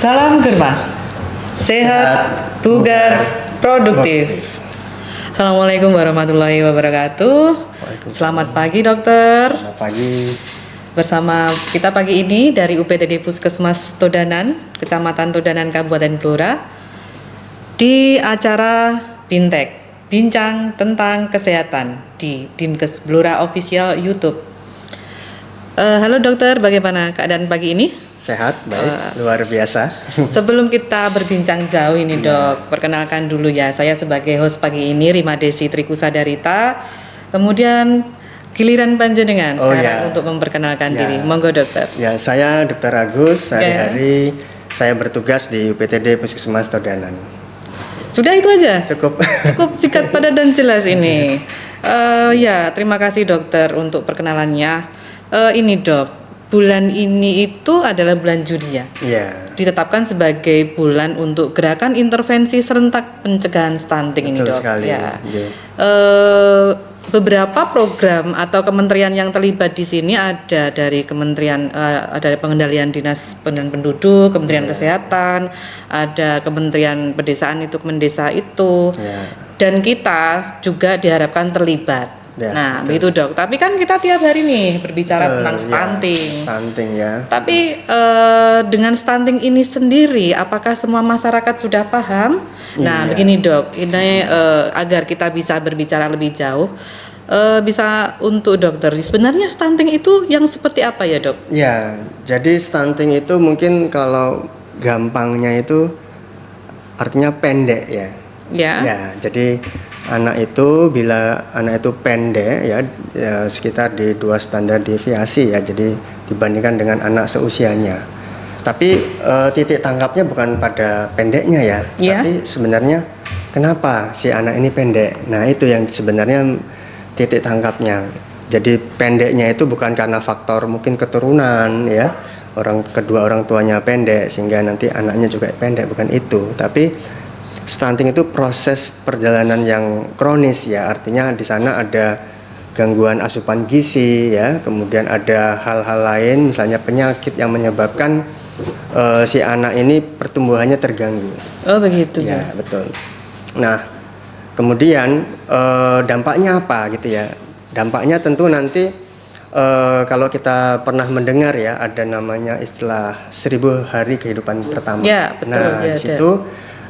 Salam Germas, sehat, bugar, produktif. Assalamualaikum warahmatullahi wabarakatuh. Selamat pagi dokter. Selamat pagi. Bersama kita pagi ini dari UPTD Puskesmas Todanan, Kecamatan Todanan, Kabupaten Blora, di acara Bintek, bincang tentang kesehatan di Dinkes Blora Official YouTube. Halo dokter, bagaimana keadaan pagi ini? Sehat, baik, luar biasa. Sebelum kita berbincang jauh ini dok, perkenalkan dulu ya, saya sebagai host pagi ini Rima Desi Trikusadarita. Kemudian giliran panjenengan sekarang untuk memperkenalkan diri. Monggo dokter. Ya, saya Dr. Agus. Sehari-hari saya bertugas di UPTD Puskesmas Todanan. Sudah itu aja? Cukup. Cukup singkat, padat dan jelas ini. Ya, terima kasih dokter untuk perkenalannya. Ini dok, bulan ini itu adalah bulan Juli ya? Iya. Ditetapkan sebagai bulan untuk gerakan intervensi serentak pencegahan stunting. Betul ini dok. Sekali. Ya. Beberapa program atau kementerian yang terlibat di sini ada dari Kementerian ada Pengendalian Dinas Pendidikan Penduduk, Kementerian Kesehatan, ada Kementerian Pedesaan itu Kemendesa itu, dan kita juga diharapkan terlibat. Nah, begitu dok. Tapi kan kita tiap hari nih berbicara tentang stunting. Stunting ya. Tapi dengan stunting ini sendiri, apakah semua masyarakat sudah paham? Nah, begini dok. Ini agar kita bisa berbicara lebih jauh, bisa untuk dokter. Sebenarnya stunting itu yang seperti apa ya dok? Ya, jadi stunting itu mungkin kalau gampangnya itu artinya pendek ya. Ya, jadi bila anak itu pendek ya sekitar di 2 standar deviasi ya, jadi dibandingkan dengan anak seusianya. Tapi titik tangkapnya bukan pada pendeknya ya, tapi sebenarnya kenapa si anak ini pendek. Nah, itu yang sebenarnya titik tangkapnya. Jadi pendeknya itu bukan karena faktor mungkin keturunan ya, kedua orang tuanya pendek sehingga nanti anaknya juga pendek, bukan itu. Tapi stunting itu proses perjalanan yang kronis ya, artinya di sana ada gangguan asupan gizi ya, kemudian ada hal-hal lain misalnya penyakit yang menyebabkan si anak ini pertumbuhannya terganggu. Oh begitu ya. Betul. Nah, kemudian dampaknya apa gitu ya? Dampaknya tentu nanti kalau kita pernah mendengar ya, ada namanya istilah 1000 hari kehidupan pertama. Ya, betul, nah, di situ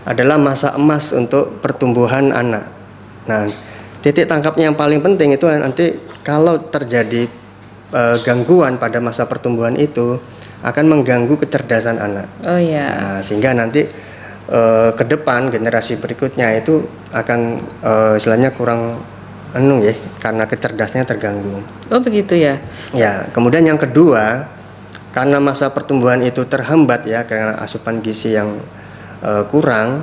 adalah masa emas untuk pertumbuhan anak. Nah, titik tangkapnya yang paling penting itu nanti kalau terjadi gangguan pada masa pertumbuhan itu akan mengganggu kecerdasan anak. Oh iya. Nah, sehingga nanti ke depan generasi berikutnya itu akan istilahnya kurang karena kecerdasannya terganggu. Oh begitu ya. Ya, kemudian yang kedua, karena masa pertumbuhan itu terhambat ya karena asupan gizi yang kurang,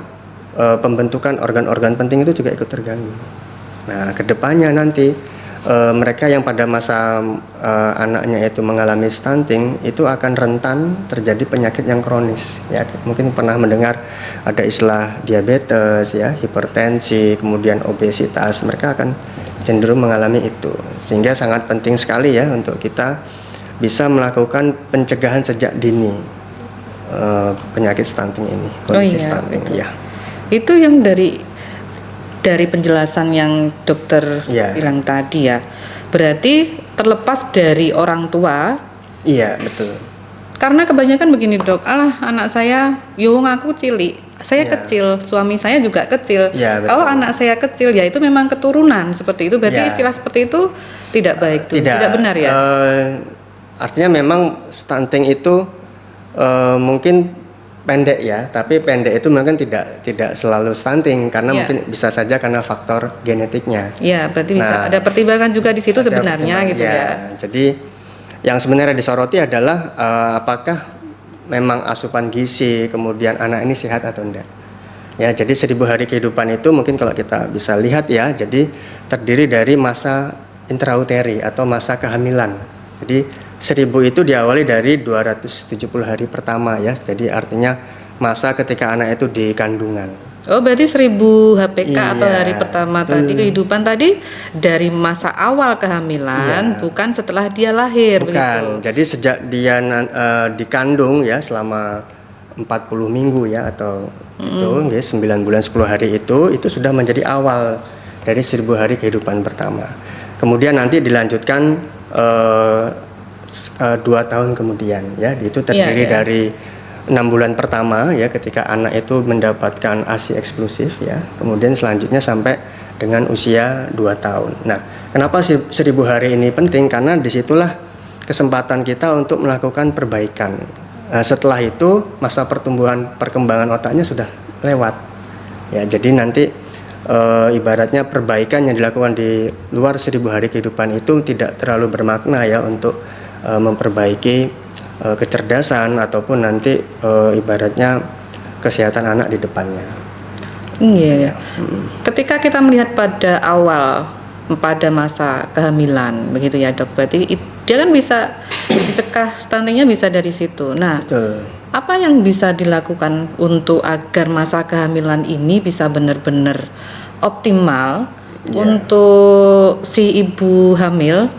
pembentukan organ-organ penting itu juga ikut terganggu. Nah, kedepannya nanti mereka yang pada masa anaknya itu mengalami stunting itu akan rentan terjadi penyakit yang kronis. Ya, mungkin pernah mendengar ada istilah diabetes, ya, hipertensi, kemudian obesitas. Mereka akan cenderung mengalami itu. Sehingga sangat penting sekali ya untuk kita bisa melakukan pencegahan sejak dini. Penyakit stunting ini, kondisi stunting ya. Itu yang dari penjelasan yang dokter bilang tadi ya. Berarti terlepas dari orang tua. Iya, betul. Karena kebanyakan begini dok, anak saya, aku cilik, saya kecil, suami saya juga kecil. Kalau anak saya kecil ya itu memang keturunan seperti itu. Berarti istilah seperti itu tidak baik, tidak benar ya. Artinya memang stunting itu mungkin pendek ya, tapi pendek itu mungkin tidak selalu stunting karena mungkin bisa saja karena faktor genetiknya. Iya, berarti bisa ada pertimbangan juga di situ sebenarnya gitu ya. Jadi yang sebenarnya disoroti adalah apakah memang asupan gizi kemudian anak ini sehat atau enggak. Ya, jadi 1000 hari kehidupan itu mungkin kalau kita bisa lihat ya, jadi terdiri dari masa intrauteri atau masa kehamilan. Jadi 1000 itu diawali dari 270 hari pertama ya. Jadi artinya masa ketika anak itu di kandungan. Oh, berarti 1000 HPK atau hari pertama tadi kehidupan tadi dari masa awal kehamilan, bukan setelah dia lahir. Bukan. Begitu. Jadi sejak dia dikandung ya selama 40 minggu ya, atau itu nggih 9 bulan 10 hari itu sudah menjadi awal dari 1000 hari kehidupan pertama. Kemudian nanti dilanjutkan 2 tahun kemudian ya, itu terdiri dari 6 bulan pertama ya, ketika anak itu mendapatkan ASI eksklusif ya, kemudian selanjutnya sampai dengan usia 2 tahun. Nah, kenapa 1000 hari ini penting? Karena disitulah kesempatan kita untuk melakukan perbaikan. Setelah itu masa perkembangan otaknya sudah lewat ya, jadi nanti ibaratnya perbaikan yang dilakukan di luar 1000 hari kehidupan itu tidak terlalu bermakna ya untuk memperbaiki kecerdasan ataupun nanti ibaratnya kesehatan anak di depannya. Iya. Ketika kita melihat pada masa kehamilan begitu ya dok, berarti dia kan bisa dicegah stuntingnya bisa dari situ. Nah, betul. Apa yang bisa dilakukan untuk agar masa kehamilan ini bisa benar-benar optimal untuk si ibu hamil?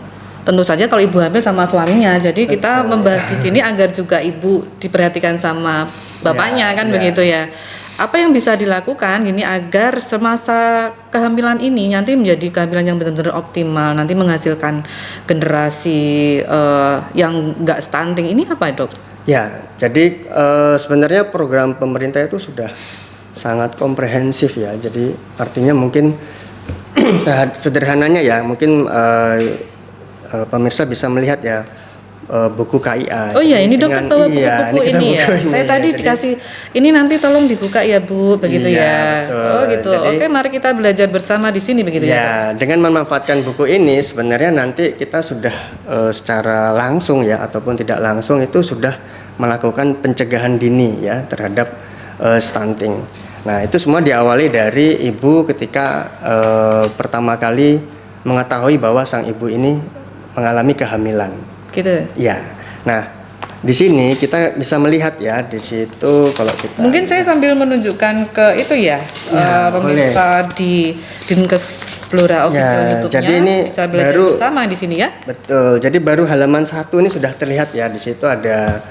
Tentu saja kalau ibu hamil sama suaminya. Jadi kita membahas di sini agar juga ibu diperhatikan sama bapaknya begitu ya. Apa yang bisa dilakukan ini agar semasa kehamilan ini nanti menjadi kehamilan yang benar-benar optimal, nanti menghasilkan generasi yang enggak stunting, ini apa dok? Ya, jadi sebenarnya program pemerintah itu sudah sangat komprehensif ya. Jadi artinya mungkin sederhananya ya, mungkin pemirsa bisa melihat ya buku KIA. Oh iya, ini dok kan bawa buku-buku ini ya. Saya tadi dikasih ini, nanti tolong dibuka ya Bu, begitu ya. Betul. Oh gitu. Jadi, oke, mari kita belajar bersama di sini begitu ya. Ya, dengan memanfaatkan buku ini sebenarnya nanti kita sudah secara langsung ya ataupun tidak langsung itu sudah melakukan pencegahan dini ya terhadap stunting. Nah, itu semua diawali dari ibu ketika pertama kali mengetahui bahwa sang ibu ini mengalami kehamilan. Gitu. Ya. Nah, di sini kita bisa melihat ya, di situ kalau kita mungkin saya sambil menunjukkan ke itu ya, pemirsa di Dinkes Blora official YouTube-nya. Jadi ini bisa belajar bersama di sini ya. Betul. Jadi baru halaman 1 ini sudah terlihat ya, di situ ada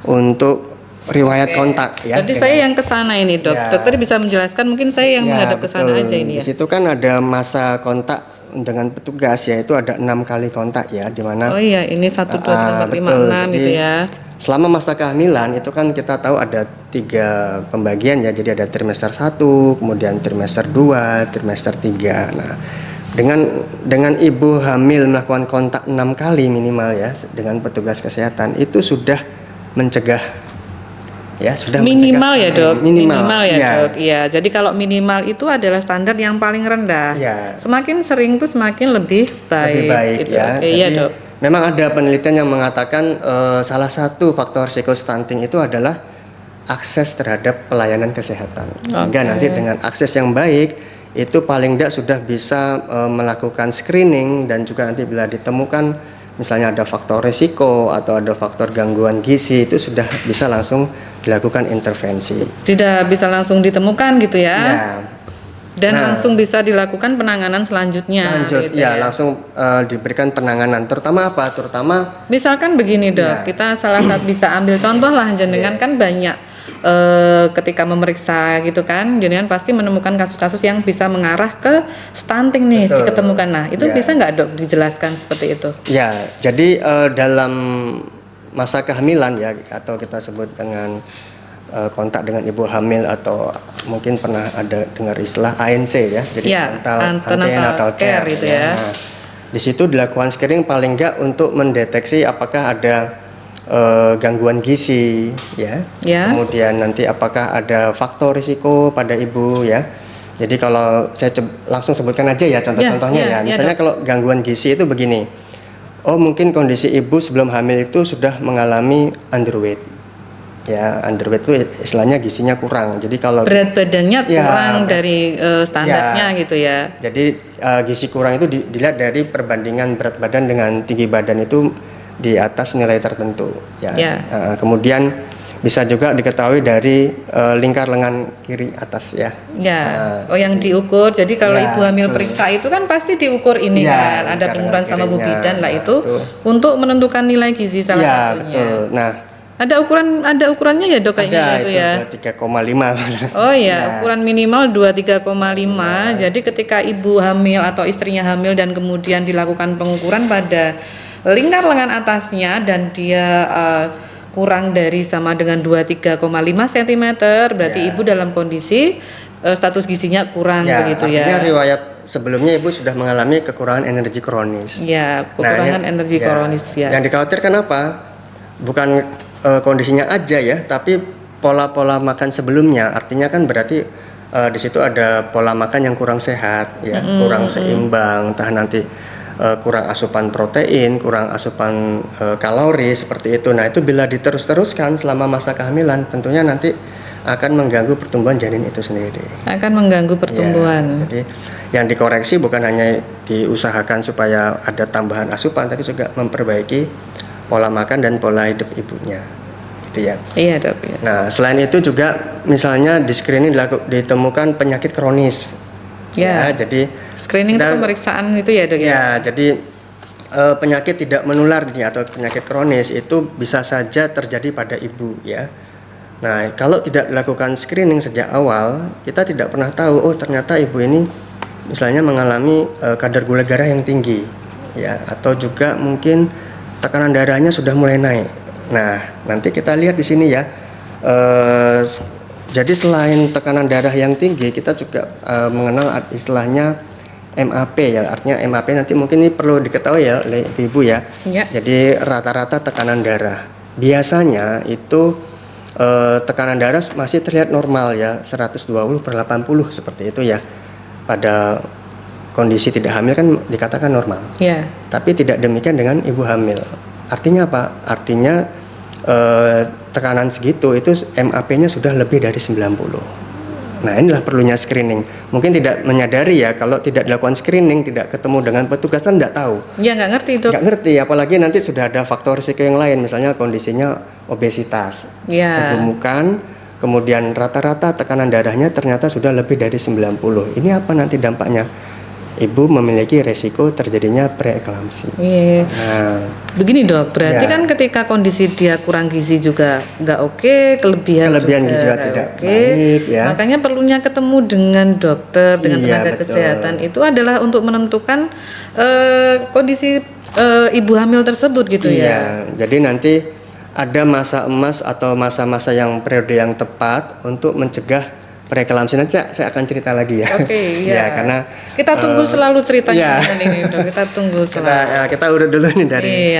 untuk riwayat kontak ya. Jadi saya yang ke sana ini, Dok. Ya. Dokter bisa menjelaskan, mungkin saya yang menghadap ke sana aja ini ya. Di situ kan ada masa kontak dengan petugas, yaitu ada 6 kali kontak ya, di mana ini 1 2 3 4 5 6 gitu ya. Selama masa kehamilan itu kan kita tahu ada 3 pembagian ya. Jadi ada trimester 1, kemudian trimester 2, trimester 3. Nah, dengan ibu hamil melakukan kontak 6 kali minimal ya dengan petugas kesehatan, itu sudah mencegah ya, sudah minimal ya dok, minimal ya dok. Iya, jadi kalau minimal itu adalah standar yang paling rendah. Ya. Semakin sering tuh semakin lebih baik. Lebih baik gitu. ya. Jadi, iya dok. Memang ada penelitian yang mengatakan salah satu faktor risiko stunting itu adalah akses terhadap pelayanan kesehatan. Sehingga nanti dengan akses yang baik itu paling tidak sudah bisa melakukan screening, dan juga nanti bila ditemukan misalnya ada faktor risiko atau ada faktor gangguan gizi, itu sudah bisa langsung dilakukan intervensi. Tidak bisa langsung ditemukan gitu ya. Dan langsung bisa dilakukan penanganan selanjutnya. Gitu ya, langsung diberikan penanganan. Terutama apa? Terutama misalkan begini dok, kita salah satu bisa ambil contoh lah, jenengan kan banyak ketika memeriksa gitu kan, jenengan pasti menemukan kasus-kasus yang bisa mengarah ke stunting nih. Betul. Diketemukan. Nah, itu bisa nggak dok dijelaskan seperti itu? Ya, jadi dalam masa kehamilan ya, atau kita sebut dengan kontak dengan ibu hamil, atau mungkin pernah ada dengar istilah ANC ya, jadi antenatal care gitu ya. Nah, di situ dilakukan screening paling nggak untuk mendeteksi apakah ada gangguan gizi ya. Kemudian nanti apakah ada faktor risiko pada ibu ya. Jadi kalau saya langsung sebutkan aja ya contoh-contohnya ya. Misalnya kalau gangguan gizi itu begini. Oh, mungkin kondisi ibu sebelum hamil itu sudah mengalami underweight. Ya, underweight itu istilahnya gizinya kurang. Jadi kalau berat badannya kurang dari standarnya gitu ya. Jadi gizi kurang itu dilihat dari perbandingan berat badan dengan tinggi badan itu di atas nilai tertentu ya. Kemudian bisa juga diketahui dari lingkar lengan kiri atas ya. Yang diukur. Jadi kalau ibu hamil periksa itu kan pasti diukur ini kan, ada pengukuran sama Bu Bidan lah itu untuk menentukan nilai gizi salah satunya. Betul. Nah, Ada ukurannya ya dok kayaknya ada itu ya. 23,5. Oh ya, ukuran minimal 23,5. Jadi ketika ibu hamil atau istrinya hamil dan kemudian dilakukan pengukuran pada lingkar lengan atasnya dan dia kurang dari sama dengan 23,5 cm, berarti ibu dalam kondisi status gizinya kurang begitu ya. Artinya riwayat sebelumnya ibu sudah mengalami kekurangan energi kronis. Ya, kekurangan energi kronis ya. Yang dikhawatirkan apa? Bukan kondisinya aja ya, tapi pola-pola makan sebelumnya. Artinya kan berarti di situ ada pola makan yang kurang sehat ya, kurang seimbang, entah nanti kurang asupan protein, kurang asupan kalori seperti itu. Nah, itu bila diterus-teruskan selama masa kehamilan tentunya nanti akan mengganggu pertumbuhan janin itu sendiri. Akan mengganggu pertumbuhan. Ya, jadi yang dikoreksi bukan hanya diusahakan supaya ada tambahan asupan, tapi juga memperbaiki pola makan dan pola hidup ibunya, gitu ya. Iya dok. Ya. Nah, selain itu juga misalnya di screening ditemukan penyakit kronis. Ya, jadi screening itu pemeriksaan itu ya dok ya. Ya, jadi penyakit tidak menular atau penyakit kronis itu bisa saja terjadi pada ibu ya. Nah, kalau tidak dilakukan screening sejak awal, kita tidak pernah tahu, oh ternyata ibu ini misalnya mengalami kadar gula darah yang tinggi, ya, atau juga mungkin tekanan darahnya sudah mulai naik. Nah, nanti kita lihat di sini ya. Jadi selain tekanan darah yang tinggi, kita juga mengenal istilahnya MAP ya. Artinya MAP nanti mungkin ini perlu diketahui ya oleh ibu ya. Jadi rata-rata tekanan darah. Biasanya itu tekanan darah masih terlihat normal ya, 120/80 seperti itu ya. Pada kondisi tidak hamil kan dikatakan normal. Tapi tidak demikian dengan ibu hamil. Artinya apa? Artinya tekanan segitu itu MAP-nya sudah lebih dari 90. Nah, inilah perlunya screening. Mungkin tidak menyadari ya, kalau tidak dilakukan screening, tidak ketemu dengan petugas kan tidak tahu. Ya, nggak ngerti dok. Nggak ngerti, apalagi nanti sudah ada faktor risiko yang lain, misalnya kondisinya obesitas, kegemukan, kemudian rata-rata tekanan darahnya ternyata sudah lebih dari 90. Ini apa nanti dampaknya? Ibu memiliki resiko terjadinya preeklamsi. Nah, begini dok, berarti kan ketika kondisi dia kurang gizi juga nggak oke, kelebihan gizi juga tidak baik ya. Makanya perlunya ketemu dengan dokter, dengan tenaga kesehatan itu adalah untuk menentukan kondisi ibu hamil tersebut gitu ya. Jadi nanti ada masa emas atau masa-masa yang periode yang tepat untuk mencegah preeklamsi. Nanti saya akan cerita lagi ya. Karena kita tunggu selalu ceritanya ini dok. Kita tunggu selalu. Kita urut dulu nih dari.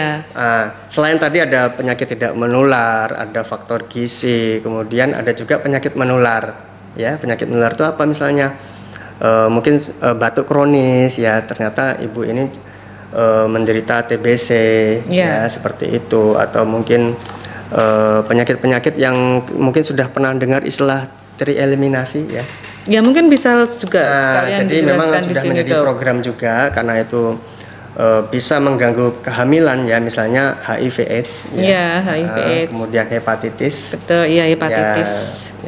Selain tadi ada penyakit tidak menular, ada faktor gizi, kemudian ada juga penyakit menular. Ya, penyakit menular itu apa misalnya? Mungkin batuk kronis ya. Ternyata ibu ini menderita TBC ya seperti itu, atau mungkin penyakit-penyakit yang mungkin sudah pernah dengar istilah tereliminasi ya. Ya mungkin bisa juga sekalian jadi memang sudah menjadi program juga karena itu bisa mengganggu kehamilan ya, misalnya HIV/AIDS ya. HIV/AIDS. Kemudian hepatitis. Betul, iya hepatitis.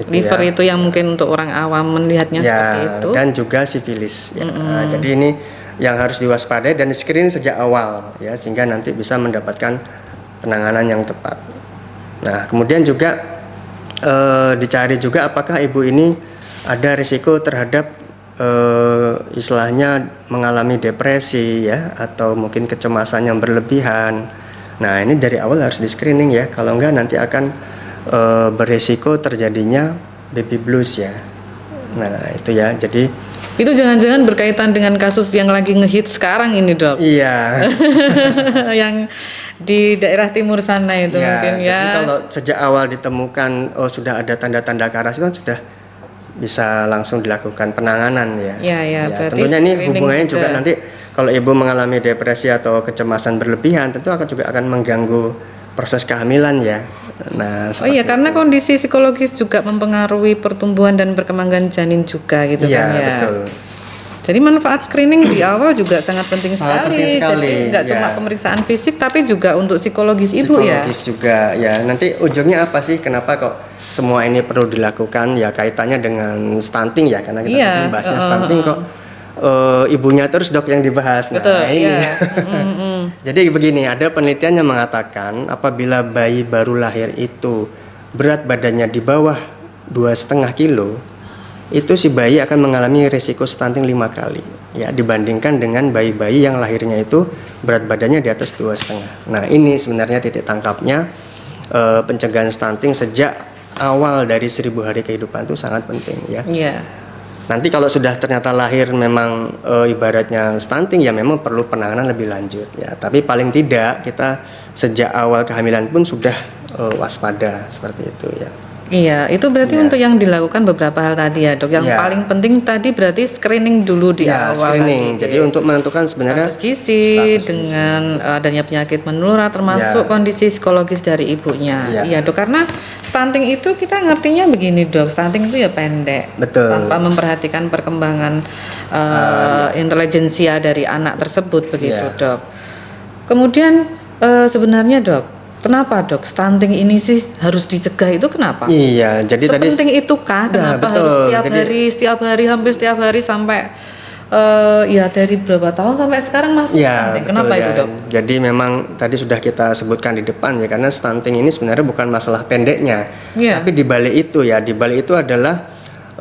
Liver itu yang mungkin untuk orang awam melihatnya seperti itu. Dan juga sifilis ya. Jadi ini yang harus diwaspadai dan screening sejak awal ya, sehingga nanti bisa mendapatkan penanganan yang tepat. Nah, kemudian juga dicari juga apakah ibu ini ada risiko terhadap istilahnya mengalami depresi ya, atau mungkin kecemasan yang berlebihan. Nah, ini dari awal harus di screening ya, kalau enggak nanti akan berisiko terjadinya baby blues ya. Nah, itu ya. Jadi itu jangan-jangan berkaitan dengan kasus yang lagi ngehit sekarang ini dok. Iya. Yang di daerah timur sana itu mungkin ya. Jadi kalau sejak awal ditemukan sudah ada tanda-tanda keras itu kan sudah bisa langsung dilakukan penanganan ya. Tentunya ini hubungannya juga nanti kalau ibu mengalami depresi atau kecemasan berlebihan tentu juga akan mengganggu proses kehamilan ya. Nah, karena kondisi psikologis juga mempengaruhi pertumbuhan dan perkembangan janin juga gitu kan ya. Betul. Jadi manfaat screening di awal juga sangat penting sekali. Jadi nggak cuma pemeriksaan fisik tapi juga untuk psikologis ibu ya. Psikologis juga ya. Nanti ujungnya apa sih? Kenapa kok semua ini perlu dilakukan? Ya kaitannya dengan stunting ya, karena kita bahasnya stunting kok ibunya terus dok yang dibahas. Nah, betul, ini. Ya. Jadi begini, ada penelitian yang mengatakan apabila bayi baru lahir itu berat badannya di bawah 2,5 kilo, itu si bayi akan mengalami risiko stunting 5 kali ya, dibandingkan dengan bayi-bayi yang lahirnya itu berat badannya di atas 2,5. Nah, ini sebenarnya titik tangkapnya pencegahan stunting sejak awal dari 1000 hari kehidupan itu sangat penting ya. Nanti kalau sudah ternyata lahir memang ibaratnya stunting ya memang perlu penanganan lebih lanjut ya. Tapi paling tidak kita sejak awal kehamilan pun sudah waspada seperti itu ya. Iya, itu berarti untuk yang dilakukan beberapa hal tadi ya dok. Yang paling penting tadi berarti screening dulu di awal. Screening. Jadi untuk menentukan sebenarnya status gizi dengan adanya penyakit menular termasuk kondisi psikologis dari ibunya. Iya dok, karena stunting itu kita ngertinya begini dok, stunting itu ya pendek. Betul. Tanpa memperhatikan perkembangan intelijensia dari anak tersebut begitu dok. Kemudian sebenarnya dok, kenapa dok stunting ini sih harus dicegah, itu kenapa? Iya, jadi sepenting itu kah? Kenapa harus setiap hari hampir setiap hari sampai ya dari berapa tahun sampai sekarang masih stunting? Kenapa itu dok? Jadi memang tadi sudah kita sebutkan di depan ya, karena stunting ini sebenarnya bukan masalah pendeknya, tapi di balik itu adalah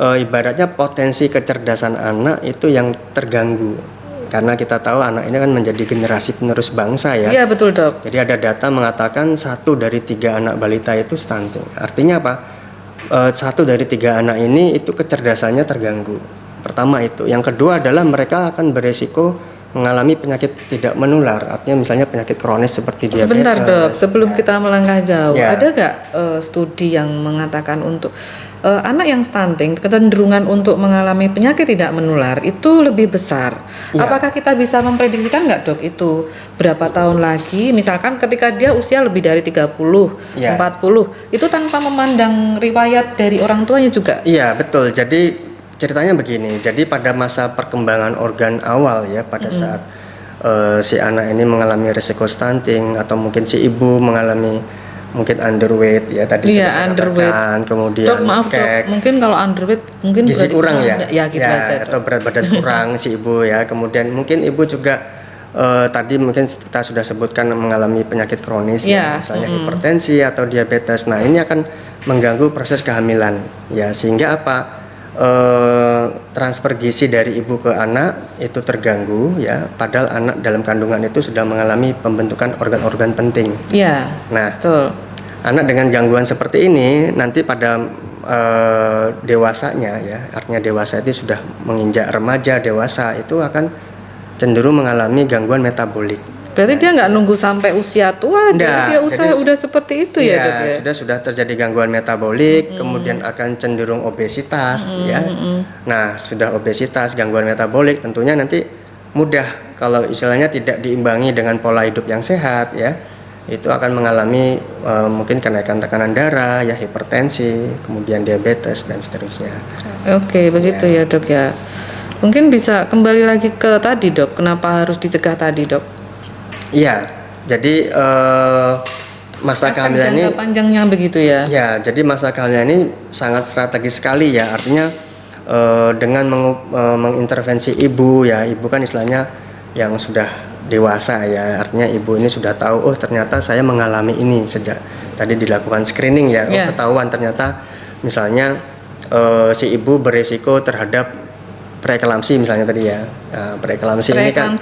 ibaratnya potensi kecerdasan anak itu yang terganggu. Karena kita tahu anak ini kan menjadi generasi penerus bangsa ya. Iya betul dok. Jadi ada data mengatakan 1 dari 3 anak balita itu stunting. Artinya apa? 1 dari 3 anak ini itu kecerdasannya terganggu. Pertama itu. Yang kedua adalah mereka akan beresiko mengalami penyakit tidak menular. Artinya misalnya penyakit kronis seperti diabetes. Sebentar dok, sebelum kita melangkah jauh, ada nggak studi yang mengatakan untuk anak yang stunting kecenderungan untuk mengalami penyakit tidak menular itu lebih besar? Apakah kita bisa memprediksikan nggak dok itu berapa tahun lagi, misalkan ketika dia usia lebih dari 30, 40, itu tanpa memandang riwayat dari orang tuanya juga? Iya betul, jadi ceritanya begini, jadi pada masa perkembangan organ awal ya, pada saat si anak ini mengalami risiko stunting atau mungkin si ibu mengalami mungkin underweight ya tadi saya katakan, kemudian dok, maaf dok, mungkin kalau underweight mungkin gizi kurang atau berat badan kurang si ibu ya, kemudian mungkin ibu juga tadi mungkin kita sudah sebutkan mengalami penyakit kronis ya, misalnya hipertensi atau diabetes. Nah ini akan mengganggu proses kehamilan ya, sehingga apa transfer gizi dari ibu ke anak itu terganggu ya, padahal anak dalam kandungan itu sudah mengalami pembentukan organ-organ penting. Nah, anak dengan gangguan seperti ini nanti pada dewasanya ya, artinya dewasa itu sudah menginjak remaja dewasa, itu akan cenderung mengalami gangguan metabolik. Berarti dia nggak nunggu sampai usia tua, dia udah seperti itu ya dok ya? Sudah terjadi gangguan metabolik, kemudian akan cenderung obesitas ya. Nah sudah obesitas, gangguan metabolik, tentunya nanti mudah kalau istilahnya tidak diimbangi dengan pola hidup yang sehat ya, itu akan mengalami mungkin kenaikan tekanan darah ya, hipertensi, kemudian diabetes dan seterusnya. Oke, begitu ya dok ya. Mungkin bisa kembali lagi ke tadi dok, kenapa harus dicegah tadi dok? Iya, jadi masa kehamilan ini panjangnya begitu ya. Ya, jadi masa kehamilan ini sangat strategis sekali ya. Artinya dengan mengintervensi ibu ya, ibu kan istilahnya yang sudah dewasa ya. Artinya ibu ini sudah tahu, oh ternyata saya mengalami ini sejak tadi dilakukan screening ya. Ketahuan ternyata misalnya si ibu beresiko terhadap preeklamsi misalnya tadi ya. Nah, preeklamsi ini kan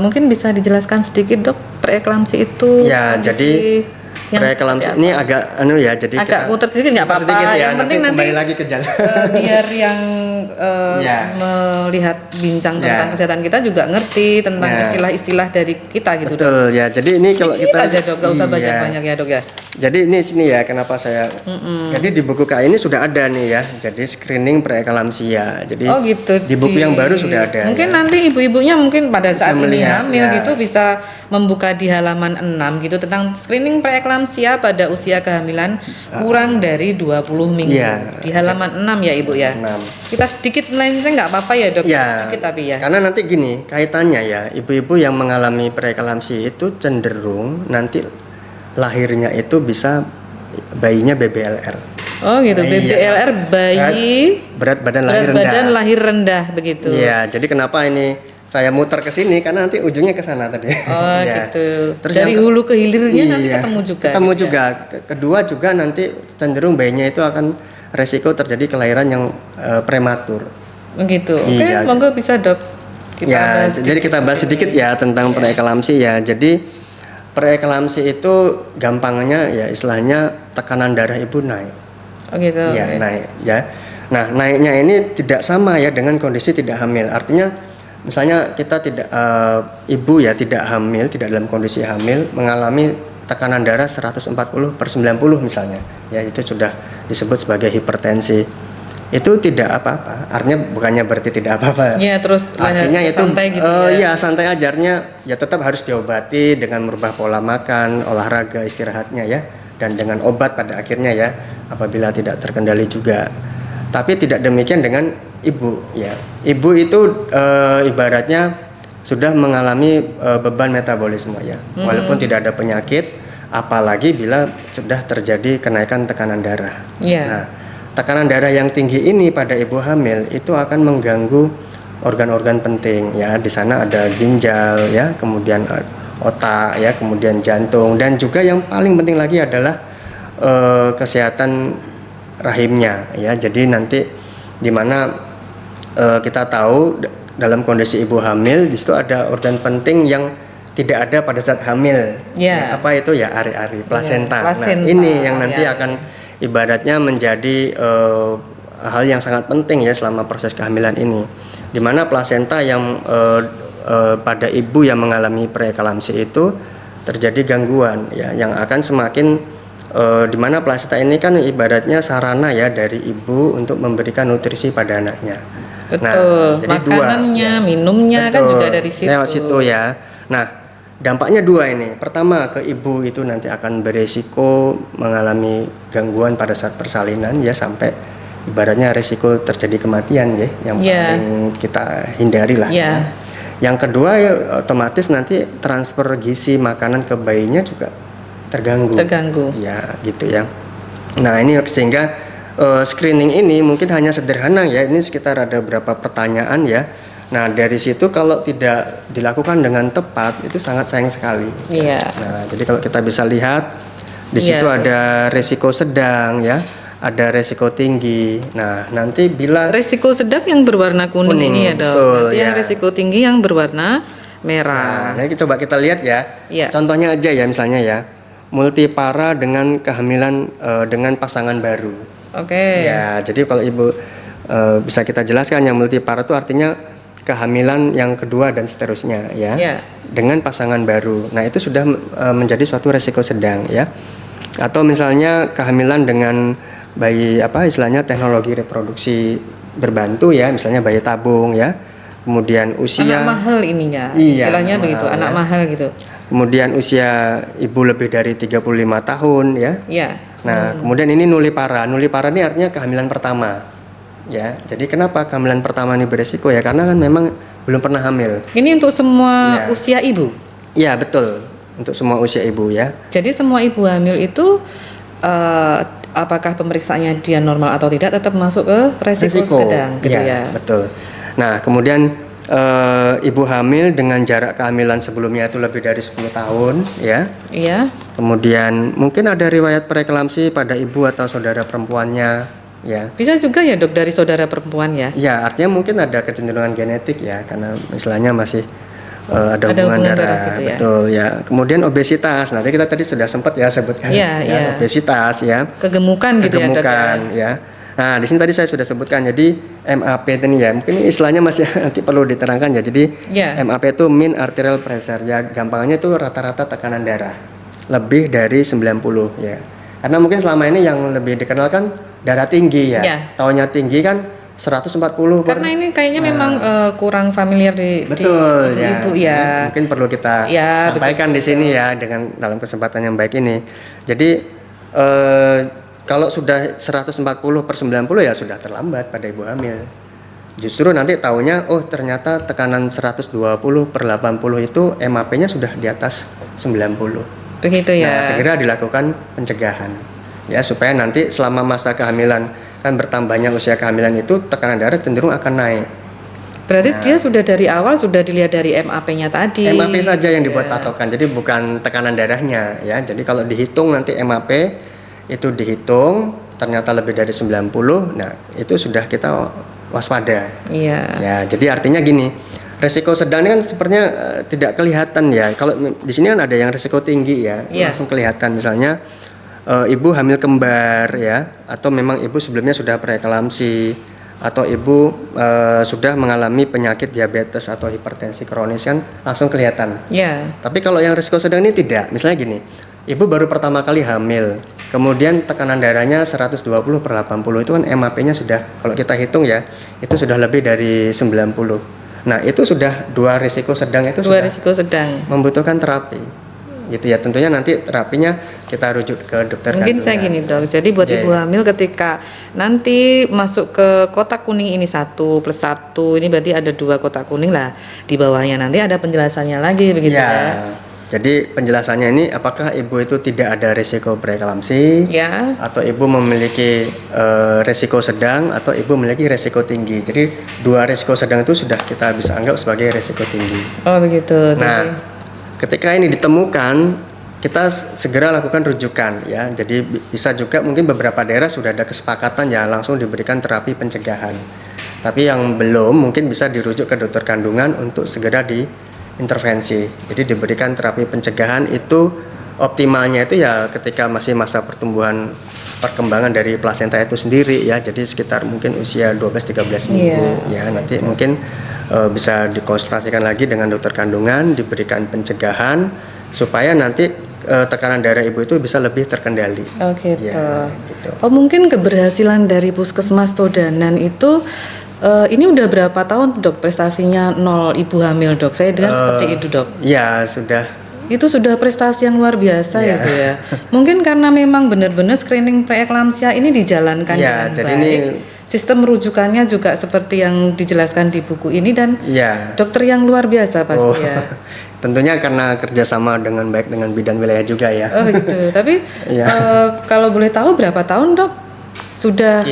mungkin bisa dijelaskan sedikit dok, preeklamsi itu jadi preeklamsi ini agak jadi agak muter sedikit nggak apa-apa ya, yang penting nanti kembali lagi ke jalan biar yang melihat bincang tentang kesehatan kita juga ngerti tentang istilah-istilah dari kita gitu. Betul ya, jadi ini kalau kita aja dok, gak usah banyak-banyak ya dok ya. Jadi ini sini ya, kenapa saya jadi di buku KA ini sudah ada nih ya, jadi screening preeklamsia. Jadi gitu, di buku yang baru sudah ada. Mungkin nanti ibu-ibunya mungkin pada saat ini hamil gitu bisa membuka di halaman 6 gitu tentang screening preeklamsia pada usia kehamilan kurang dari 20 minggu. Di halaman 6 ya ibu ya. 6. Kita sedikit melenceng nggak apa-apa ya dok? Sedikit tapi ya. Karena nanti gini kaitannya ya, ibu-ibu yang mengalami preeklamsi itu cenderung nanti lahirnya itu bisa bayinya BBLR. Oh gitu. Iya. BBLR bayi berat badan berat lahir rendah. badan lahir rendah begitu. Iya, jadi kenapa ini saya muter ke sini karena nanti ujungnya ke sana tadi. Oh Ya. gitu. Terus Dari hulu ke hilirnya nanti iya, ketemu juga. Ketemu gitu ya? juga. Kedua juga nanti cenderung bayinya itu akan resiko terjadi kelahiran yang prematur. Begitu. Oke, Iya. monggo bisa dok. Ya, jadi kita bahas sedikit ya tentang preeklamsi ya. Jadi preeklamsi itu gampangnya ya istilahnya tekanan darah ibu naik. Oh gitu. Ya, Oke. naik ya. Nah, naiknya ini tidak sama ya dengan kondisi tidak hamil. Artinya misalnya kita tidak ibu ya tidak hamil, tidak dalam kondisi hamil mengalami tekanan darah 140/90 misalnya. Ya, itu sudah disebut sebagai hipertensi. Itu tidak apa-apa. Artinya bukannya berarti tidak apa-apa. Iya, terus Artinya itu santai gitu ya. ya santai aja. Artinya ya tetap harus diobati dengan merubah pola makan, olahraga, istirahatnya ya, dan dengan obat pada akhirnya ya apabila tidak terkendali juga. Tapi tidak demikian dengan ibu ya. Ibu itu ibaratnya sudah mengalami beban metabolisme ya. Walaupun tidak ada penyakit, apalagi bila sudah terjadi kenaikan tekanan darah. Iya. Nah, tekanan darah yang tinggi ini pada ibu hamil itu akan mengganggu organ-organ penting ya. Di sana ada ginjal ya, kemudian otak ya, kemudian jantung, dan juga yang paling penting lagi adalah kesehatan rahimnya ya. Jadi nanti di mana kita tahu dalam kondisi ibu hamil di situ ada organ penting yang tidak ada pada saat hamil. Ya. Ya, apa itu ya ari-ari, plasenta. Plasenta. Nah, ini yang nanti Ya. akan ibaratnya menjadi hal yang sangat penting ya selama proses kehamilan ini. Di mana plasenta yang pada ibu yang mengalami preeklamsi itu terjadi gangguan ya yang akan semakin di mana plasenta ini kan ibaratnya sarana ya dari ibu untuk memberikan nutrisi pada anaknya. Betul. Nah, jadi makanannya, ya. minumnya kan Betul. juga dari situ. Lewat situ ya. Nah, dampaknya dua ini. Pertama, ke ibu itu nanti akan beresiko mengalami gangguan pada saat persalinan ya sampai ibaratnya resiko terjadi kematian ya yang paling kita hindari lah. Ya. Yang kedua ya otomatis nanti transfer gizi makanan ke bayinya juga terganggu. Ya, gitu ya. Nah, ini sehingga screening ini mungkin hanya sederhana ya. Ini sekitar ada beberapa pertanyaan ya. Nah, dari situ kalau tidak dilakukan dengan tepat itu sangat sayang sekali. Iya. Nah, jadi kalau kita bisa lihat di situ ada resiko sedang ya, ada resiko tinggi. Nah, nanti bila resiko sedang yang berwarna kuning ini ya dok. Berarti yang resiko tinggi yang berwarna merah. Nah, coba kita lihat ya. Contohnya aja ya misalnya ya. Multipara dengan kehamilan dengan pasangan baru. Oke. Ya, jadi kalau ibu bisa kita jelaskan yang multipara itu artinya kehamilan yang kedua dan seterusnya ya. Dengan pasangan baru. Nah, itu sudah menjadi suatu resiko sedang ya. Atau misalnya kehamilan dengan bayi istilahnya teknologi reproduksi berbantu ya, misalnya bayi tabung ya. Kemudian usia anak mahal ininya. Iya, istilahnya begitu, anak mahal gitu. Kemudian usia ibu lebih dari 35 tahun ya. Iya. Nah, kemudian ini nulipara. Nulipara ini artinya kehamilan pertama. Ya. Jadi kenapa kehamilan pertama ini beresiko ya? Karena kan memang belum pernah hamil. Ini untuk semua usia ibu. Iya, betul. Untuk semua usia ibu ya. Jadi semua ibu hamil itu apakah pemeriksaannya dia normal atau tidak tetap masuk ke resiko sedang gitu ya. Betul. Nah, kemudian ibu hamil dengan jarak kehamilan sebelumnya itu lebih dari 10 tahun ya. Iya. Kemudian mungkin ada riwayat preeklamsi pada ibu atau saudara perempuannya ya. Bisa juga ya dok dari saudara perempuan ya. Ya, artinya mungkin ada kecenderungan genetik ya karena istilahnya masih ada hubungan darah gitu ya. Betul ya. Kemudian obesitas. Nanti kita tadi sudah sempat ya sebutkan obesitas ya. Kegemukan gitu ya dok ya. Nah, di sini tadi saya sudah sebutkan. Jadi MAP ini ya, mungkin istilahnya masih nanti perlu diterangkan ya. Jadi MAP itu mean arterial pressure ya, gampangnya itu rata-rata tekanan darah lebih dari 90 ya. Karena mungkin selama ini yang lebih dikenal kan darah tinggi ya. Taunya tinggi kan 140. Karena ini kayaknya memang kurang familiar di ibu ya. Mungkin perlu kita sampaikan di sini ya dengan dalam kesempatan yang baik ini. Jadi kalau sudah 140/90 ya sudah terlambat pada ibu hamil. Justru nanti taunya ternyata tekanan 120/80 itu MAP-nya sudah di atas 90. Begitu ya. Nah, segera dilakukan pencegahan. ya, supaya nanti selama masa kehamilan kan bertambahnya usia kehamilan itu tekanan darah cenderung akan naik. Berarti dia sudah dari awal sudah dilihat dari MAP-nya tadi. MAP saja yang dibuat patokan, jadi bukan tekanan darahnya ya. Jadi kalau dihitung nanti MAP itu dihitung ternyata lebih dari 90, nah itu sudah kita waspada. Iya. Ya, jadi artinya gini, resiko sedang ini kan sepertinya tidak kelihatan ya. Kalau di sini kan ada yang resiko tinggi ya, langsung kelihatan misalnya ibu hamil kembar ya, atau memang ibu sebelumnya sudah preeklamsi, atau ibu sudah mengalami penyakit diabetes atau hipertensi kronis kan langsung kelihatan. Tapi kalau yang resiko sedang ini tidak. Misalnya gini, ibu baru pertama kali hamil, kemudian tekanan darahnya 120/80 itu kan MAP-nya sudah, kalau kita hitung ya, itu sudah lebih dari 90. Nah itu sudah dua risiko sedang, itu sudah risiko sedang membutuhkan terapi gitu ya. Tentunya nanti terapinya kita rujuk ke dokter mungkin kandungan. Saya gini dok, jadi buat ibu hamil ketika nanti masuk ke kotak kuning ini 1+1, ini berarti ada 2 kotak kuning lah, di bawahnya nanti ada penjelasannya lagi begitu ya. Jadi penjelasannya ini apakah ibu itu tidak ada risiko preeklamsi, atau ibu memiliki risiko sedang, atau ibu memiliki risiko tinggi. Jadi 2 risiko sedang itu sudah kita bisa anggap sebagai risiko tinggi. Oh begitu. Nah, ketika ini ditemukan, kita segera lakukan rujukan ya. Jadi bisa juga mungkin beberapa daerah sudah ada kesepakatan ya langsung diberikan terapi pencegahan. Tapi yang belum mungkin bisa dirujuk ke dokter kandungan untuk segera diintervensi. Jadi diberikan terapi pencegahan itu optimalnya itu ya ketika masih masa pertumbuhan perkembangan dari plasenta itu sendiri ya. Jadi sekitar mungkin usia 12-13 minggu ya. Nanti mungkin bisa dikonsultasikan lagi dengan dokter kandungan, diberikan pencegahan supaya nanti tekanan darah ibu itu bisa lebih terkendali. Oh gitu. Ya, gitu. Oh mungkin keberhasilan dari Puskesmas Todanan itu ini udah berapa tahun dok prestasinya 0 ibu hamil dok? Saya dengar seperti itu dok. Ya sudah. Itu sudah prestasi yang luar biasa itu ya. Mungkin karena memang benar-benar screening preeklamsia ini dijalankan dengan jadi baik. Ini sistem rujukannya juga seperti yang dijelaskan di buku ini dan dokter yang luar biasa pasti ya. Tentunya karena kerjasama dengan baik dengan bidan wilayah juga ya. Oh begitu. Tapi kalau boleh tahu berapa tahun dok sudah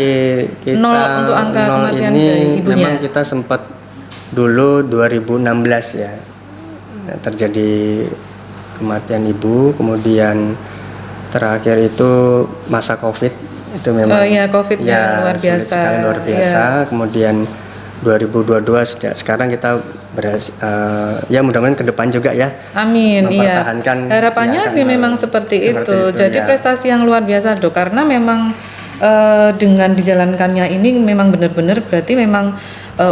nol untuk angka kematian dari ibunya? Memang kita sempat dulu 2016 ya terjadi kematian ibu, kemudian terakhir itu masa COVID. Itu memang COVID luar biasa. Luar biasa. Kemudian 2022 sejak sekarang kita ya mudah-mudahan ke depan juga ya. Amin. Harapannya memang seperti itu. Jadi prestasi yang luar biasa dok, karena memang dengan dijalankannya ini memang benar-benar berarti memang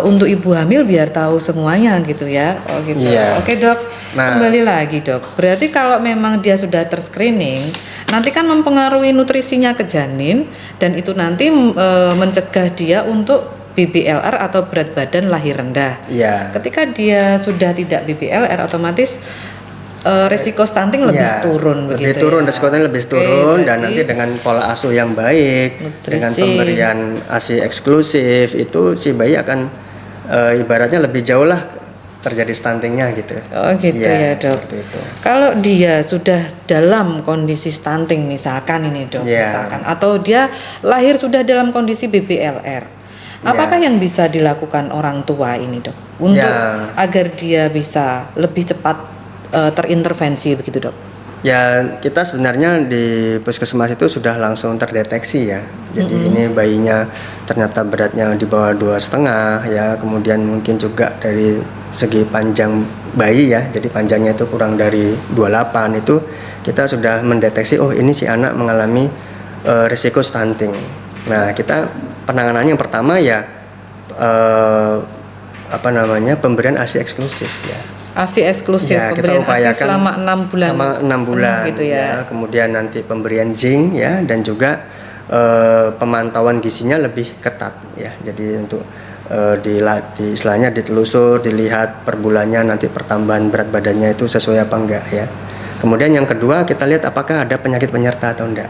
untuk ibu hamil biar tahu semuanya gitu ya. Oh gitu. Oke dok. Kembali lagi dok. Berarti kalau memang dia sudah terscreening, nanti kan mempengaruhi nutrisinya ke janin dan itu nanti mencegah dia untuk BBLR atau berat badan lahir rendah. Ketika dia sudah tidak BBLR, otomatis resiko stunting lebih turun begitu. Resiko stunting lebih turun dan nanti dengan pola asuh yang baik, dengan pemberian ASI eksklusif itu si bayi akan ibaratnya lebih jauh lah terjadi stuntingnya gitu. Oh gitu ya dok. Kalau dia sudah dalam kondisi stunting misalkan ini dok, misalkan atau dia lahir sudah dalam kondisi BBLR, apakah yang bisa dilakukan orang tua ini dok untuk agar dia bisa lebih cepat terintervensi begitu dok? Ya kita sebenarnya di puskesmas itu sudah langsung terdeteksi ya. Jadi ini bayinya ternyata beratnya di bawah 2,5 ya. Kemudian mungkin juga dari segi panjang bayi ya. Jadi panjangnya itu kurang dari 28 itu kita sudah mendeteksi ini si anak mengalami risiko stunting. Nah kita penanganannya yang pertama ya pemberian ASI eksklusif ya. ASI eksklusif, pemberian ASI selama 6 bulan. Selama 6 bulan gitu ya. Kemudian nanti pemberian zinc ya dan juga pemantauan gizinya lebih ketat ya. Jadi untuk istilahnya ditelusur, dilihat per bulannya nanti pertambahan berat badannya itu sesuai apa enggak ya. Kemudian yang kedua kita lihat apakah ada penyakit penyerta atau enggak.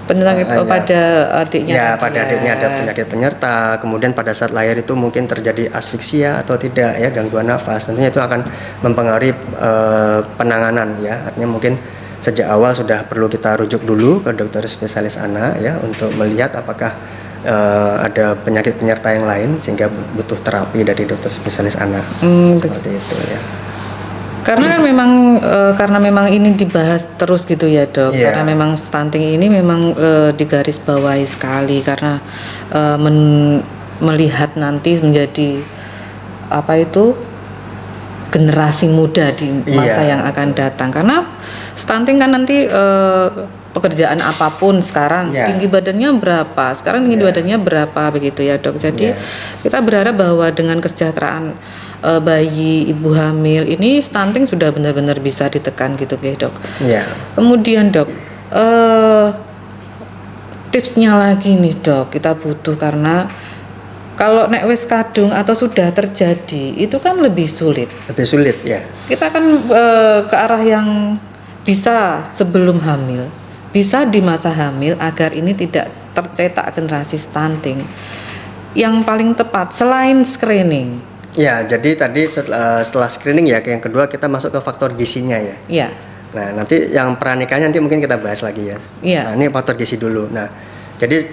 Pada adiknya. Ya, pada adiknya ada penyakit penyerta. Kemudian pada saat lahir itu mungkin terjadi asfiksia atau tidak ya, gangguan nafas. Tentunya itu akan mempengaruhi penanganan ya. Artinya mungkin sejak awal sudah perlu kita rujuk dulu ke dokter spesialis anak ya untuk melihat apakah ada penyakit penyerta yang lain sehingga butuh terapi dari dokter spesialis anak. Seperti itu ya. Karena memang ini dibahas terus gitu ya dok. Karena memang stunting ini memang digarisbawahi sekali karena melihat nanti menjadi generasi muda di masa yang akan datang. Karena stunting kan nanti pekerjaan apapun sekarang tinggi badannya berapa, sekarang tinggi badannya berapa begitu ya dok. Jadi kita berharap bahwa dengan kesejahteraan bayi, ibu hamil ini stunting sudah benar-benar bisa ditekan gitu ya dok. Kemudian dok, tipsnya lagi nih dok, kita butuh karena kalau nek wis kadung atau sudah terjadi itu kan lebih sulit. Lebih sulit ya. Kita kan ke arah yang bisa sebelum hamil, bisa di masa hamil agar ini tidak tercetak generasi stunting. Yang paling tepat selain screening. Ya, jadi tadi setelah screening ya, yang kedua kita masuk ke faktor gizinya ya. Iya. Nah, nanti yang peranikannya nanti mungkin kita bahas lagi ya. Iya. Nah, ini faktor gizi dulu. Nah, jadi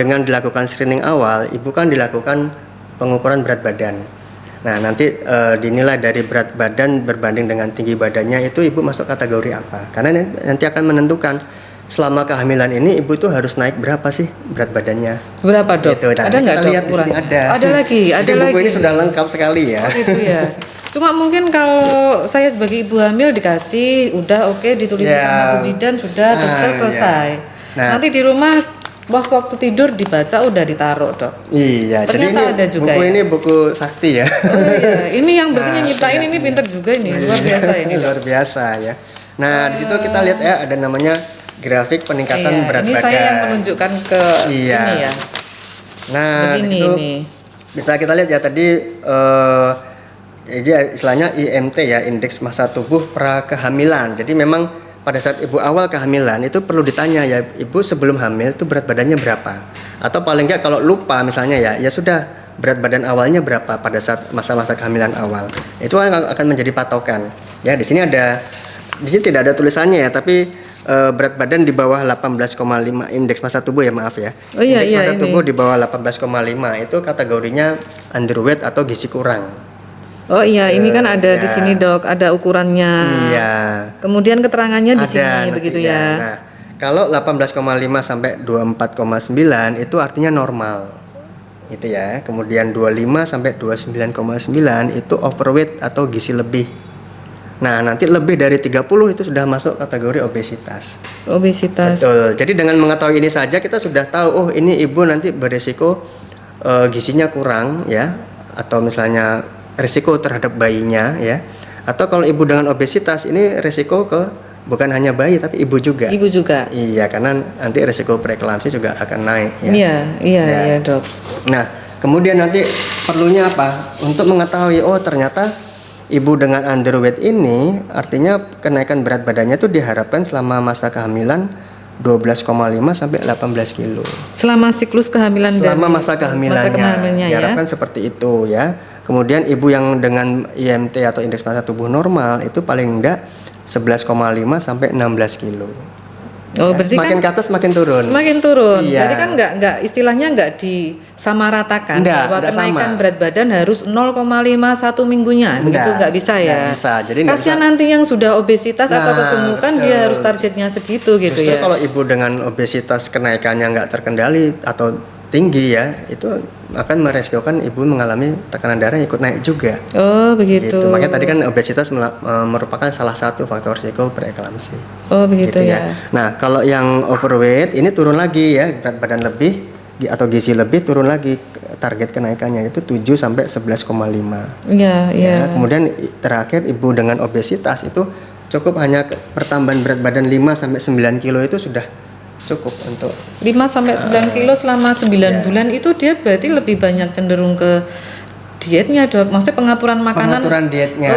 dengan dilakukan screening awal, ibu kan dilakukan pengukuran berat badan. Nah, nanti dinilai dari berat badan berbanding dengan tinggi badannya itu ibu masuk kategori apa? Karena nanti akan menentukan selama kehamilan ini ibu tuh harus naik berapa sih berat badannya? Berapa dok? Gitu. Nah, ada nggak dok? Lihat di sini ada. Ada lagi. Ada lagi. Buku ini sudah lengkap sekali ya. Oh, gitu ya. Cuma mungkin kalau saya sebagai ibu hamil dikasih, udah oke, ditulis sama Bu Bidan, sudah dokter selesai. Nah, nanti di rumah waktu tidur dibaca udah ditaruh dok. Iya. Ternyata jadi ini ada juga buku ini buku sakti ya. Oh iya. Ini yang berarti nyiptain ini pinter juga ini, luar biasa ini. Luar biasa ya. Nah di situ kita lihat ya ada namanya grafik peningkatan berat badan. Ini saya yang menunjukkan ke ini ya. Nah begini, ini bisa kita lihat ya tadi jadi istilahnya IMT ya, indeks massa tubuh pra kehamilan. Jadi memang pada saat ibu awal kehamilan itu perlu ditanya ya, ibu sebelum hamil itu berat badannya berapa? Atau paling enggak kalau lupa misalnya ya sudah berat badan awalnya berapa pada saat masa-masa kehamilan awal. Itu akan menjadi patokan. Ya di sini tidak ada tulisannya ya, tapi berat badan di bawah 18,5 indeks massa tubuh ya, maaf ya. Oh, indeks massa tubuh di bawah 18,5 itu kategorinya underweight atau gizi kurang. Oh iya, ini kan ada di sini dok, ada ukurannya. Iya. Kemudian keterangannya di sini begitu ya. Nah, kalau 18,5 sampai 24,9 itu artinya normal. Gitu ya. Kemudian 25 sampai 29,9 itu overweight atau gizi lebih. Nah, nanti lebih dari 30 itu sudah masuk kategori obesitas. Obesitas. Betul. Jadi dengan mengetahui ini saja kita sudah tahu, oh ini ibu nanti beresiko gizinya kurang ya, atau misalnya risiko terhadap bayinya ya, atau kalau ibu dengan obesitas ini risiko ke bukan hanya bayi tapi ibu juga. Ibu juga. Iya, karena nanti risiko preeklamsi juga akan naik ya. Iya dok. Nah kemudian nanti perlunya apa untuk mengetahui oh ternyata ibu dengan underweight ini artinya kenaikan berat badannya itu diharapkan selama masa kehamilan 12,5 sampai 18 kilo. Selama siklus kehamilan selama masa kehamilannya diharapkan seperti itu ya. Kemudian ibu yang dengan IMT atau indeks massa tubuh normal itu paling enggak 11,5 sampai 16 kilo. Oh, berarti semakin ke atas semakin turun. Semakin turun. Iya. Jadi kan enggak istilahnya enggak disamaratakan bahwa kenaikan berat badan harus 0,51 minggunya. Begitu enggak bisa ya. Enggak bisa. Jadi kasihan nanti yang sudah obesitas atau kegemukan dia harus targetnya segitu gitu. Justru ya. Kalau ibu dengan obesitas kenaikannya enggak terkendali atau tinggi ya, itu akan meresikokan ibu mengalami tekanan darah yang ikut naik juga. Oh begitu. Gitu. Makanya tadi kan obesitas merupakan salah satu faktor risiko preeklamsi. Oh begitu gitu ya. Nah kalau yang overweight ini turun lagi ya, berat badan lebih atau gizi lebih turun lagi, target kenaikannya itu 7 sampai 11,5. Iya. Ya, kemudian terakhir ibu dengan obesitas itu cukup hanya pertambahan berat badan 5 sampai 9 kilo itu sudah cukup untuk 5 sampai 9 kilo selama 9 bulan itu dia berarti lebih banyak cenderung ke dietnya dok, maksudnya pengaturan makanan, pengaturan dietnya,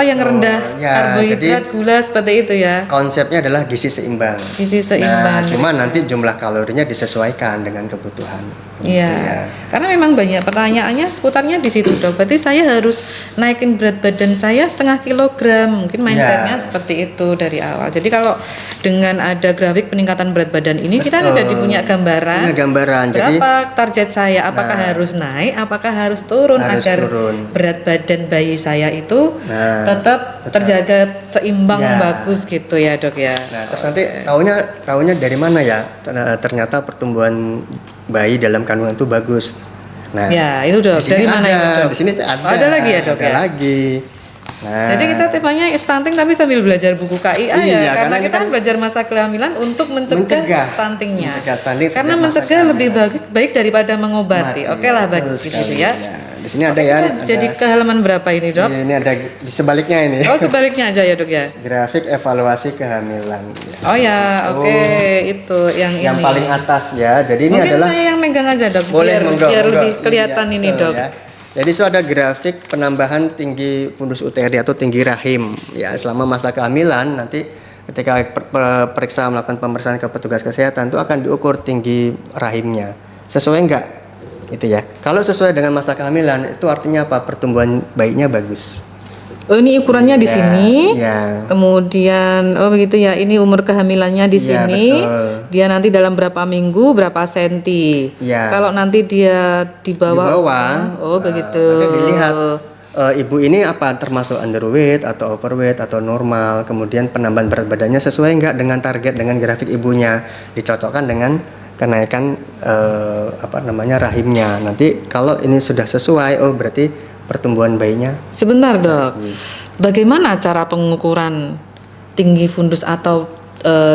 yang rendah karbohidrat, gula seperti itu ya. Konsepnya adalah gizi seimbang. Gizi seimbang. Nah, cuma nanti jumlah kalorinya disesuaikan dengan kebutuhan. Iya, ya. Karena memang banyak pertanyaannya seputarnya di situ dok. Berarti saya harus naikin berat badan saya 0,5 kilogram. Mungkin mindsetnya seperti itu dari awal. Jadi kalau dengan ada grafik peningkatan berat badan ini, kita jadi punya gambaran. Berapa target saya? Apakah harus naik? Apakah harus turun agar berat badan bayi saya itu tetap terjaga seimbang bagus gitu ya dok ya. Nah terus nanti taunya dari mana ya? Ternyata pertumbuhan bayi dalam kandungan itu bagus. Nah, ya itu dok. Dari mana itu dok? Di sini ada. Ada lagi ya dok ya. Lagi. Nah, jadi kita temanya stunting tapi sambil belajar buku KIA ya, karena kita kan belajar masa kehamilan untuk mencegah stuntingnya. Karena mencegah lebih baik daripada mengobati. Oke lah bagi gitu ya. Di sini ada ya. Jadi ke halaman berapa ini dok? Ini ada di sebaliknya ini. Oh sebaliknya aja ya dok ya. Grafik evaluasi kehamilan. Oh ya, oke. Itu yang ini. Yang paling atas ya. Jadi ini adalah. Mungkin saya yang megang aja dok. Biar lebih kelihatan ini dok. Ya. Jadi itu ada grafik penambahan tinggi fundus uteri atau tinggi rahim ya selama masa kehamilan. Nanti ketika periksa melakukan pemeriksaan ke petugas kesehatan itu akan diukur tinggi rahimnya. Sesuai enggak? Itu ya. Kalau sesuai dengan masa kehamilan itu artinya apa? Pertumbuhan bayinya bagus. Oh ini ukurannya di sini. Ya. Kemudian begitu ya. Ini umur kehamilannya di sini. Betul. Dia nanti dalam berapa minggu, berapa senti. Ya. Kalau nanti dia di bawah. Begitu. Nanti dilihat ibu ini apa termasuk underweight atau overweight atau normal. Kemudian penambahan berat badannya sesuai enggak dengan target dengan grafik ibunya. Dicocokkan dengan kenaikan rahimnya. Nanti kalau ini sudah sesuai, berarti pertumbuhan bayinya. Sebentar dok, bagaimana cara pengukuran tinggi fundus atau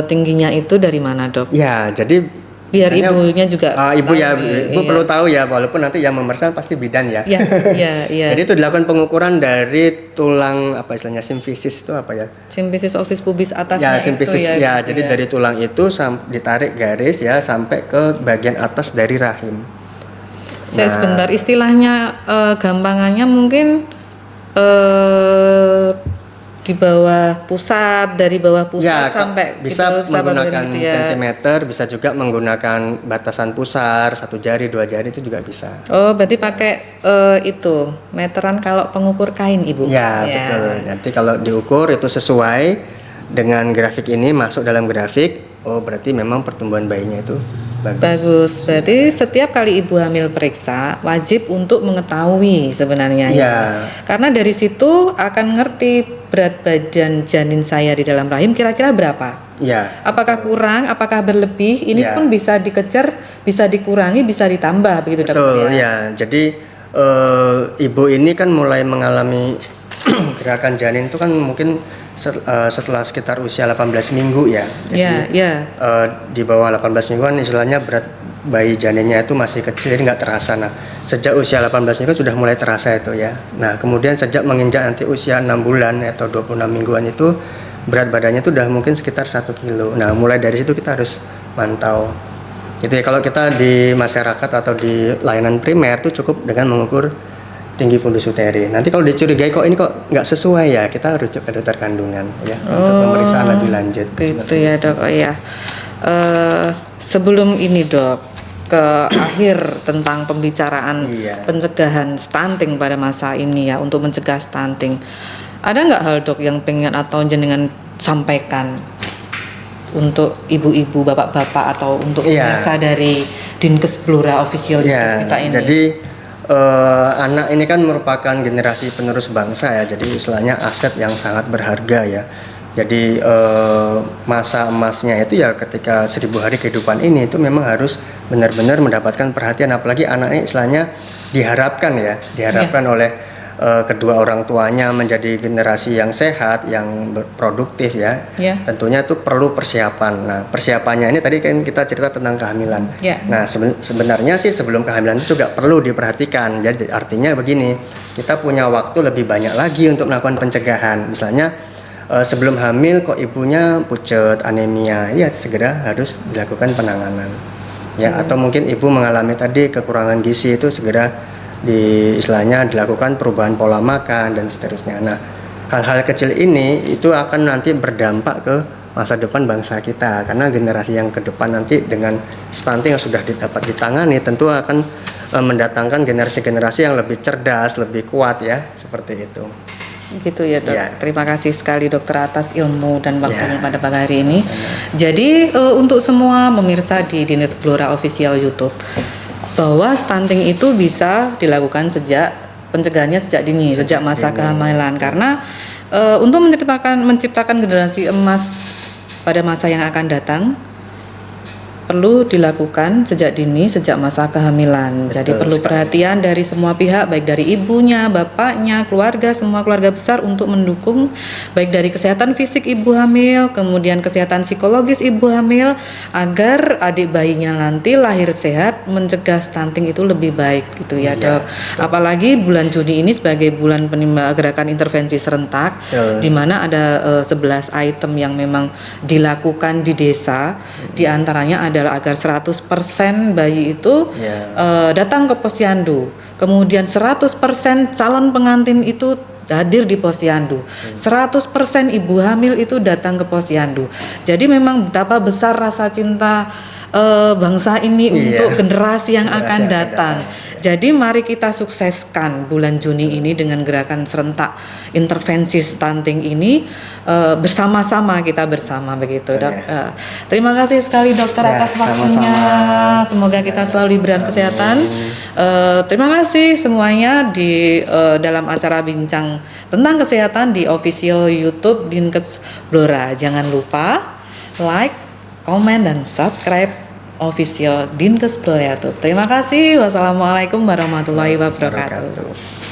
tingginya itu dari mana dok? Ya, jadi biar ibunya juga. Ibu perlu tahu ya, walaupun nanti yang memeriksa pasti bidan ya. Iya. Jadi itu dilakukan pengukuran dari tulang simfisis itu apa ya? Simfisis oksis pubis atasnya. Ya, simfisis itu ya. Jadi dari tulang itu ditarik garis ya sampai ke bagian atas dari rahim. Saya sebentar, istilahnya gampangannya mungkin di bawah pusat, dari bawah pusat sampai bisa gitu, menggunakan sentimeter, bisa juga menggunakan batasan pusar 1 jari 2 jari itu juga bisa. Oh berarti pakai itu meteran kalau pengukur kain ibu? Ya betul. Nanti kalau diukur itu sesuai dengan grafik ini masuk dalam grafik, berarti memang pertumbuhan bayinya itu bagus. Berarti setiap kali ibu hamil periksa wajib untuk mengetahui sebenarnya ya. Karena dari situ akan ngerti berat badan janin saya di dalam rahim kira-kira berapa. Ya. Apakah kurang, apakah berlebih? Ini pun bisa dikejar, bisa dikurangi, bisa ditambah begitu dok. Betul ya. Jadi ibu ini kan mulai mengalami gerakan janin itu kan mungkin setelah sekitar usia 18 minggu ya. Jadi di bawah 18 mingguan istilahnya berat bayi janinnya itu masih kecil, jadi nggak terasa. Nah sejak usia 18 minggu sudah mulai terasa itu ya. Nah kemudian sejak menginjak nanti usia 6 bulan atau 26 mingguan itu berat badannya itu udah mungkin sekitar 1 kilo. Nah mulai dari situ kita harus mantau gitu ya. Kalau kita di masyarakat atau di layanan primer itu cukup dengan mengukur tinggi fundus uteri. Nanti kalau dicurigai kok ini kok nggak sesuai ya, kita rujuk ke dokter kandungan ya untuk pemeriksaan lebih lanjut. Gitu ya dok. Sebelum ini dok ke akhir tentang pembicaraan pencegahan stunting pada masa ini ya, untuk mencegah stunting. Ada nggak hal dok yang pengen atau jenengan sampaikan untuk ibu-ibu, bapak-bapak atau untuk pemirsa dari Dinkes Blora Official kita ini? Jadi anak ini kan merupakan generasi penerus bangsa ya, jadi istilahnya aset yang sangat berharga ya. Jadi masa emasnya itu ya ketika 1000 hari kehidupan ini itu memang harus benar-benar mendapatkan perhatian, apalagi anaknya istilahnya diharapkan oleh kedua orang tuanya menjadi generasi yang sehat, yang produktif ya. Tentunya itu perlu persiapan. Nah persiapannya ini tadi kan kita cerita tentang kehamilan. Nah sebenarnya sih sebelum kehamilan itu juga perlu diperhatikan. Jadi artinya begini, kita punya waktu lebih banyak lagi untuk melakukan pencegahan. Misalnya sebelum hamil kok ibunya pucet, anemia, ya segera harus dilakukan penanganan. Atau mungkin ibu mengalami tadi kekurangan gizi, itu segera istilahnya dilakukan perubahan pola makan dan seterusnya. Nah, hal-hal kecil ini itu akan nanti berdampak ke masa depan bangsa kita, karena generasi yang ke depan nanti dengan stunting yang sudah dapat ditangani tentu akan mendatangkan generasi-generasi yang lebih cerdas, lebih kuat ya, seperti itu. Gitu ya Dok. Ya. Terima kasih sekali Dokter atas ilmu dan waktunya pada pagi hari ini. Jadi untuk semua pemirsa di Dinas Blora Official YouTube, bahwa stunting itu bisa dilakukan pencegahannya sejak dini, sejak masa kehamilan, karena untuk menciptakan generasi emas pada masa yang akan datang perlu dilakukan sejak dini, sejak masa kehamilan. Betul, jadi perlu perhatian dari semua pihak, baik dari ibunya, bapaknya, keluarga, semua keluarga besar untuk mendukung baik dari kesehatan fisik ibu hamil, kemudian kesehatan psikologis ibu hamil, agar adik bayinya nanti lahir sehat, mencegah stunting itu lebih baik gitu ya Dok. Apalagi bulan Juni ini sebagai bulan gerakan intervensi serentak, di mana ada 11 item yang memang dilakukan di desa, di antaranya adalah agar 100% bayi itu datang ke posyandu. Kemudian 100% calon pengantin itu hadir di posyandu. 100% ibu hamil itu datang ke posyandu. Jadi memang betapa besar rasa cinta bangsa ini untuk generasi yang akan datang. Jadi mari kita sukseskan bulan Juni ini dengan gerakan serentak intervensi stunting ini, bersama-sama kita bersama begitu Dok. Terima kasih sekali Dokter atas waktunya. Semoga kita selalu diberikan kesehatan. Terima kasih semuanya di dalam acara bincang tentang kesehatan di official YouTube Dinkes Blora. Jangan lupa like, komen, dan subscribe official Dinkes Blora YouTube. Terima kasih. Wassalamualaikum warahmatullahi wabarakatuh.